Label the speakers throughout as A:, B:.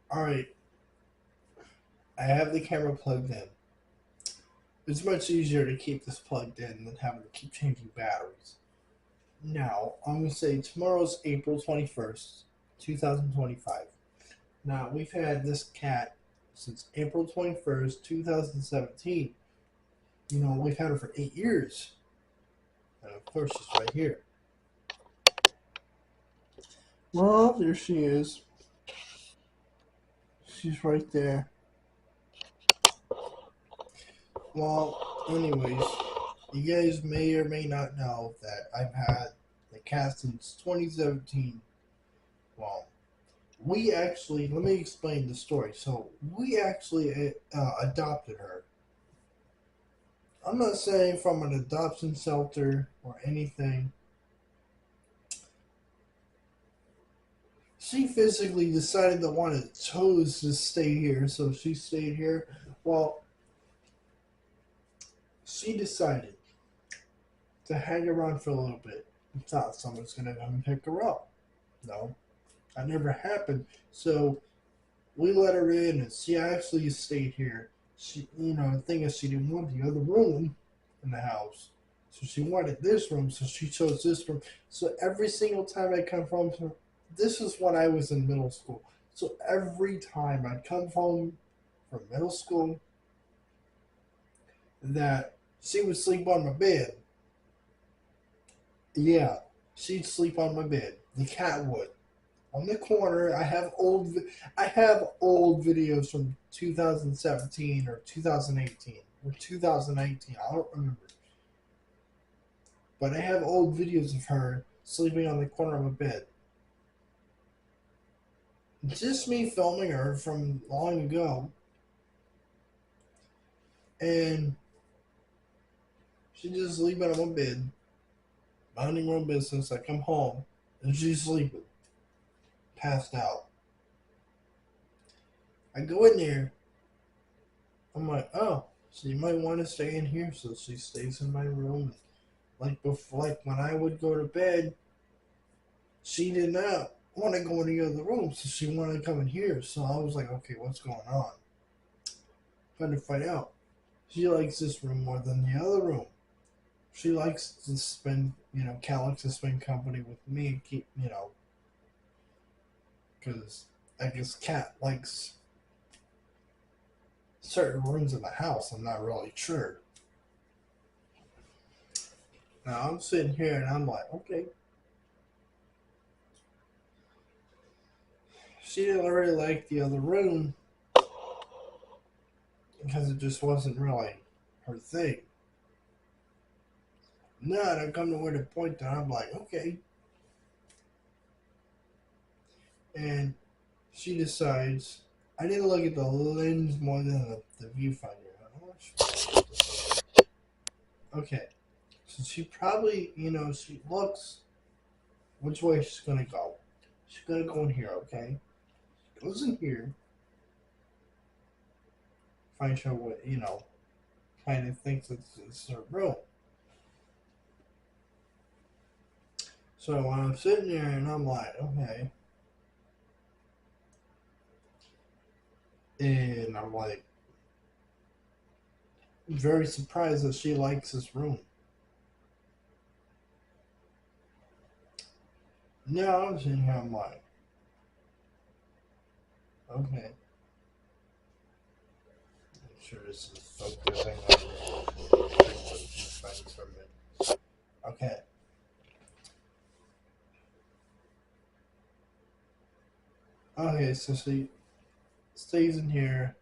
A: Alright, I have the camera plugged in. It's much easier to keep this plugged in than having to keep changing batteries. Now, I'm going to say tomorrow's April 21st, 2025. Now, we've had this cat since April 21st, 2017. You know, we've had her for 8 years. And of course, she's right here. Well, there she is. She's right there. Well, anyways, you guys may or may not know that I've had the cat since 2017. Well, we actually, let me explain the story. So, we actually adopted her. I'm not saying from an adoption shelter or anything. She physically decided to chose to stay here, so she stayed here. Well, she decided to hang around for a little bit. Thought someone's gonna come and pick her up. No, that never happened. So we let her in, and she actually stayed here. The thing is, she didn't want the other room in the house, so she wanted this room. So she chose this room. So every single time I come home to her, this is when I was in middle school. So every time I'd come home from middle school, that she would sleep on my bed. Yeah, she'd sleep on my bed. The cat would. On the corner, I have old videos from 2017 or 2018 or 2019. I don't remember, but I have old videos of her sleeping on the corner of a bed. Just me filming her from long ago, and she just sleeping on my bed, minding her own business. I come home and she's sleeping, passed out. I go in there. I'm like, oh, so you might want to stay in here. So she stays in my room. Like before, like when I would go to bed, she did not want to go in the other room, so she wanted to come in here. So I was like, okay, what's going on? Trying to find out. She likes this room more than the other room. She likes to spend, Cat likes to spend company with me and keep, because I guess Cat likes certain rooms in the house. I'm not really sure. Now I'm sitting here and I'm like, okay, she didn't really like the other room because it just wasn't really her thing. No, I come to where the point that I'm like, okay, and she decides. I need to look at the lens more than the viewfinder. Okay, so she probably, she looks which way she's gonna go. She's gonna go in here, okay? Goes in here, finds her what, kind of thinks it's her room. So when I'm sitting there and I'm like, okay, and I'm like, very surprised that she likes this room. Now I'm sitting here, I'm like, okay, I'm sure this is focusing on things for me. Okay, okay, so she stays in here,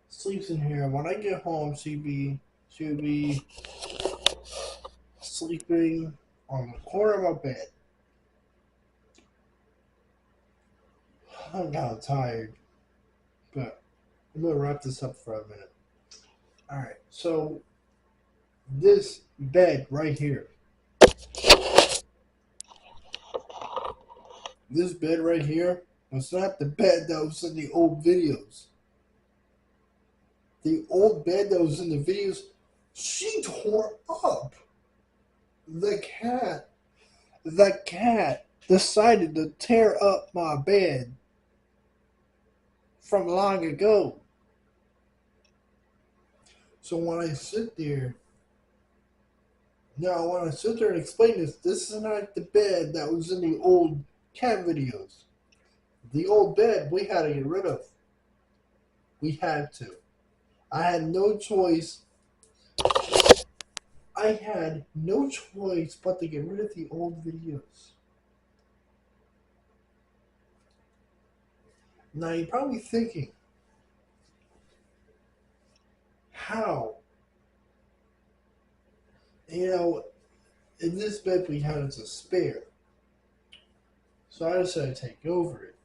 A: sleeps in here. When I get home, she would be sleeping on the corner of my bed. I'm now tired, but I'm gonna wrap this up for a minute. All right, so this bed right here, this bed right here was not the bed that was in the old videos. The old bed that was in the videos, she tore up. The cat, the cat decided to tear up my bed from long ago. So when I sit there, now when I sit there and explain this is not the bed that was in the old cat videos. The old bed we had to get rid of. We had to. I had no choice. I had no choice but to get rid of the old videos. Now you're probably thinking, how? You know, in this bed we had as a spare. So I decided to take over it.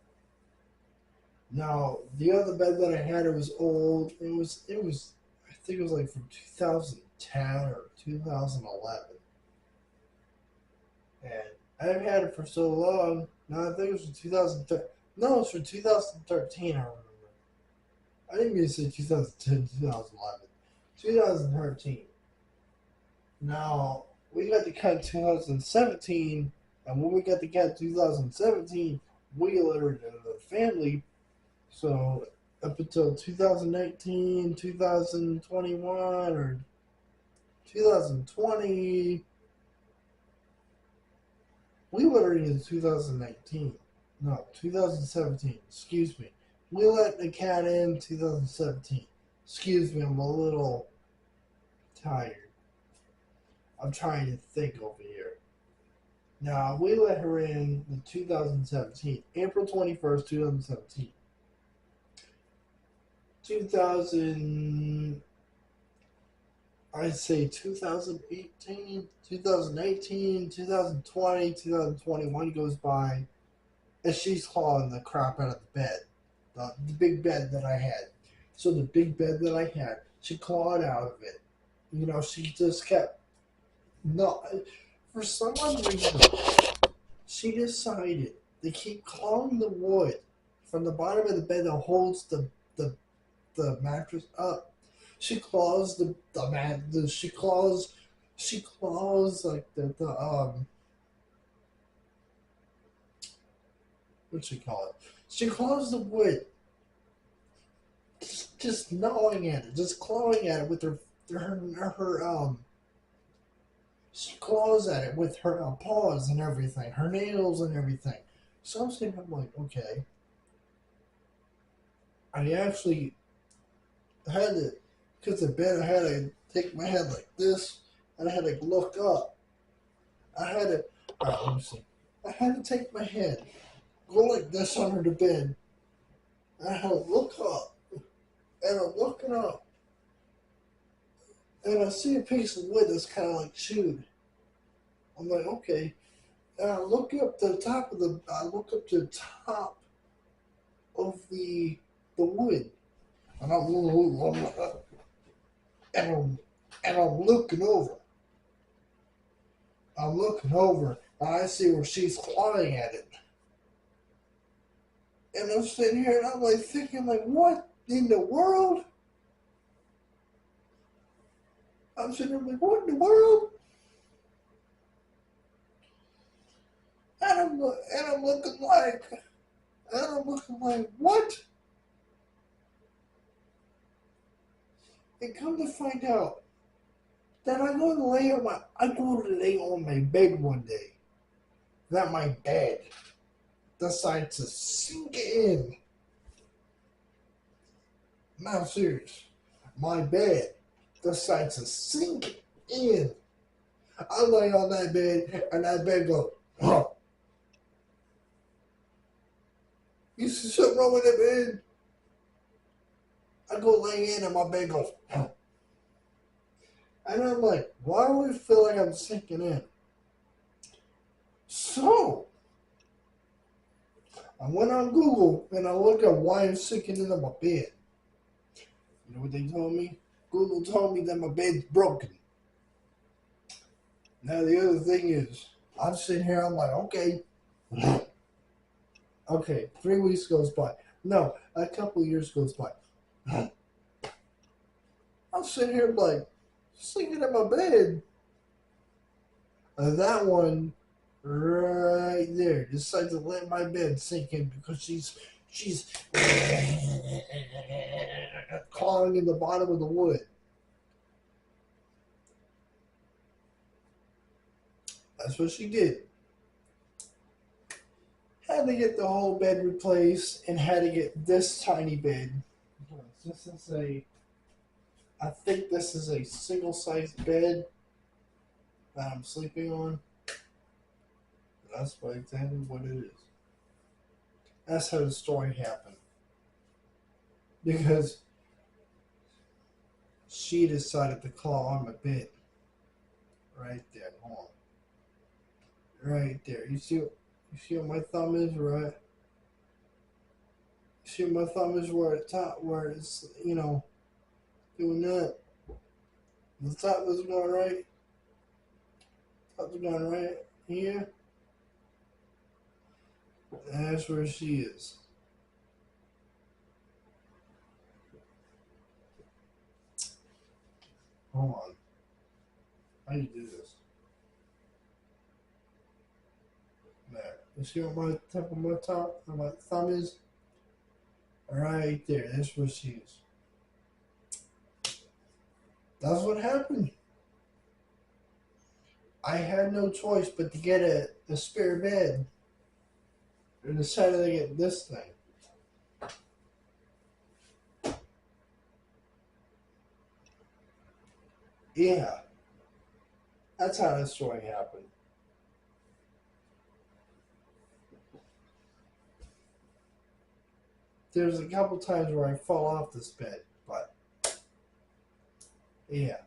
A: Now the other bed that I had, it was old. It was I think it was like from 2010 or 2011. And I've had it for so long. No, I think it was from 2013. No, it's from 2013. I remember. I didn't mean to say 2010, 2011. 2013. Now, we got the cut in 2017, and when we got the cut in 2017, we alerted the family. So, up until 2019, 2021, or 2020, we let in 2019. No, 2017. Excuse me. We let the cat in 2017. Excuse me, I'm a little tired. I'm trying to think over here. Now, we let her in 2017. April 21st, 2017. 2000, I'd say 2018, 2018, 2020, 2021 goes by, and she's clawing the crap out of the bed. The big bed that I had. So the big bed that I had, she clawed out of it. You know, she just kept, no, for some reason, she decided to keep clawing the wood from the bottom of the bed that holds the mattress up. She claws the mat. She claws like the what she call it? She claws the wood, just gnawing at it, just clawing at it with her. She claws at it with her paws and everything, her nails and everything. So I'm sitting, I'm like, okay. I actually had to, because the bed, I had to take my head like this, and I had to look up. I had to, let me see. I had to take my head, go like this under the bed, and I had to look up, and I'm looking up, and I see a piece of wood that's kind of like chewed. I'm like, okay. And I look up to the top of the wood, and I'm looking over. I'm looking over, and I see where she's clawing at it. And I'm sitting here, and I'm like thinking, like, what in the world? I'm sitting there like, what in the world? And I'm looking like, what? And come to find out that I'm going to lay on my bed one day. That my bed decided to sink in. Now, serious. My bed decided to sink in. I lay on that bed, and that bed goes, huh. You see something wrong with that bed? I go lay in, and my bed goes, huh. And I'm like, why do I feel like I'm sinking in? So, I went on Google, and I looked at why I'm sinking into my bed. You know what they told me? Google told me that my bed's broken. Now the other thing is, I'm sitting here, I'm like, okay. Okay, 3 weeks goes by. No, a couple of years goes by. I'm sitting here like, sinking in my bed. And that one right there decides to let my bed sink in because she's clawing in the bottom of the wood. That's what she did. Had to get the whole bed replaced and had to get this tiny bed. This is I think this is a single sized bed that I'm sleeping on. That's exactly what it is. That's how the story happened. Because she decided to claw on my bed. Right there. Hold on. Right there. You see what my thumb is, right? You see what my thumb is where it's top, where it's, doing that. The top is going right. Top is going right here. That's where she is. Hold on. How do you do this? There. You see what my tip of my top, where my thumb is? Right there. That's where she is. That's what happened. I had no choice but to get a spare bed. And decided to get this thing. Yeah. That's how this story happened. There's a couple times where I fall off this bed, but yeah.